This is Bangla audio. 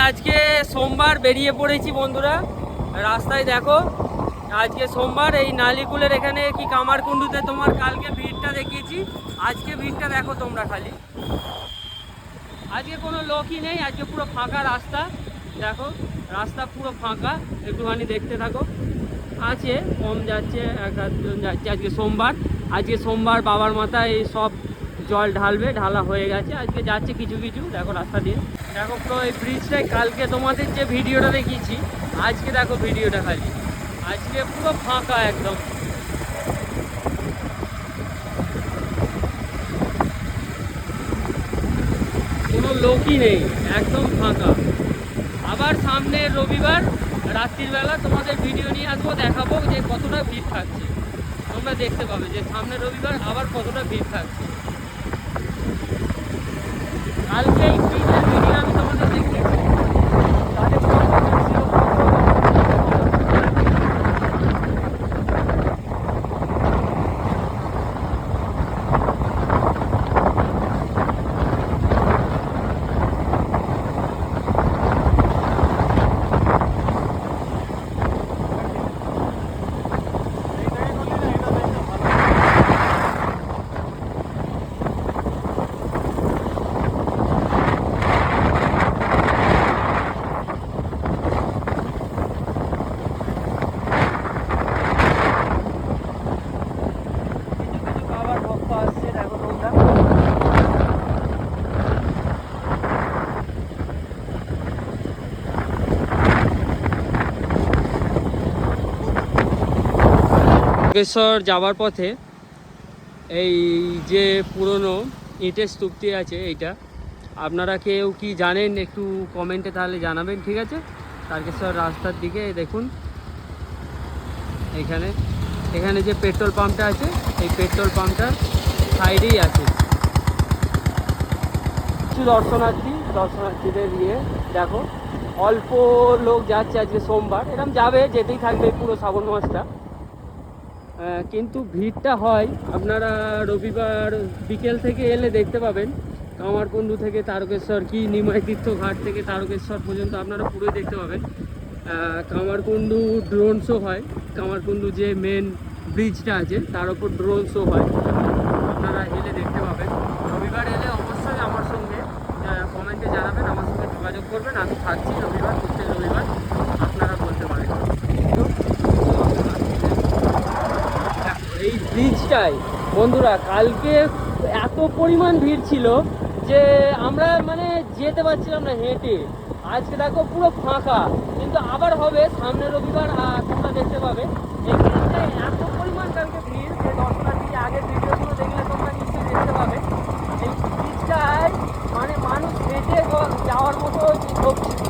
আজকে সোমবার বেরিয়ে পড়েছি বন্ধুরা। রাস্তায় দেখো আজকে সোমবার, এই নালিকুলের এখানে কি কামারকুণ্ডুতে তোমার কালকে ভিড়টা দেখিয়েছি, আজকে ভিড়টা দেখো তোমরা খালি। আজকে কোনো লোকই নেই, আজকে পুরো ফাঁকা রাস্তা। দেখো রাস্তা পুরো ফাঁকা, একটুখানি দেখতে থাকো। আছে কম যাচ্ছে, এক আধজন যাচ্ছে। আজকে সোমবার, আজকে সোমবার বাবার মাথায় সব জল ঢালবে, ঢালা হয়ে গেছে। আজকে যাচ্ছে কিছু কিছু, দেখো রাস্তা দিয়ে। দেখো পুরো এই ব্রিজটাই কালকে তোমাদের যে ভিডিওটা দেখিয়েছি, আজকে দেখো ভিডিওটা খালি। আজকে পুরো ফাঁকা একদম। কোনো লোকই নেই, একদম ফাঁকা। আবার সামনে রবিবার রাত্রির বেলা তোমাদের ভিডিও নিয়ে আসবো, দেখাবো যে কতটা ভিড় থাকছে। তোমরা দেখতে পাবে যে সামনে রবিবার আবার কতটা ভিড় থাকছে। কালকে এই ব্রিজের ভিডিও আমি তোমাদের দেখিয়েছি। তারকেশ্বর যাওয়ার পথে এই যে পুরনো ইটের স্তূপটি আছে, এইটা আপনারা কেউ কি জানেন একটু কমেন্টে তাহলে জানাবেন, ঠিক আছে? তারকেশ্বর রাস্তার দিকে দেখুন, এখানে এখানে যে পেট্রোল পাম্পটা আছে, এই পেট্রোল পাম্পটার সাইডেই আছে কিছু দর্শনার্থীদের নিয়ে। দেখো অল্প লোক যাচ্ছে, আজকে সোমবার, এরকম যাবে, যেতেই থাকবে পুরো শ্রাবণ মাসটা। কিন্তু ভিড়টা হয় আপনারা রবিবার বিকেল থেকে এলে দেখতে পাবেন। কামারকুণ্ডু থেকে তারকেশ্বর কি নিমাই তীর্থ ঘাট থেকে তারকেশ্বর পর্যন্ত আপনারা পুরোই দেখতে পাবেন। কামারকুণ্ডু ড্রোন শো হয়, কামারকুণ্ডু যে মেন ব্রিজটা আছে তার উপর ড্রোন শো হয়, আপনারা এলে দেখতে পাবেন। রবিবার এলে অবশ্যই আমার সঙ্গে কমেন্টে জানাবেন, আমার সঙ্গে যোগাযোগ করবেন। আমি থাকছি রবিবার, প্রত্যেক রবিবার, আপনারা বলতে পারেন। এই ব্রিজটাই বন্ধুরা কালকে এত পরিমাণ ভিড় ছিল যে আমরা মানে যেতে পারছিলাম না হেঁটে। আজকে দেখো পুরো ফাঁকা, কিন্তু আবার হবে সামনে রবিবার, তোমরা দেখতে পাবে। এই ব্রিজটায় এত পরিমাণ কালকে ভিড় যে দর্শনার্থী আগের ভিডিওগুলো দেখলে তোমরা নিশ্চয়ই দেখতে পাবে। এই ব্রিজটায় মানে মানুষ হেঁটে যাওয়ার মতো লোক ছিল।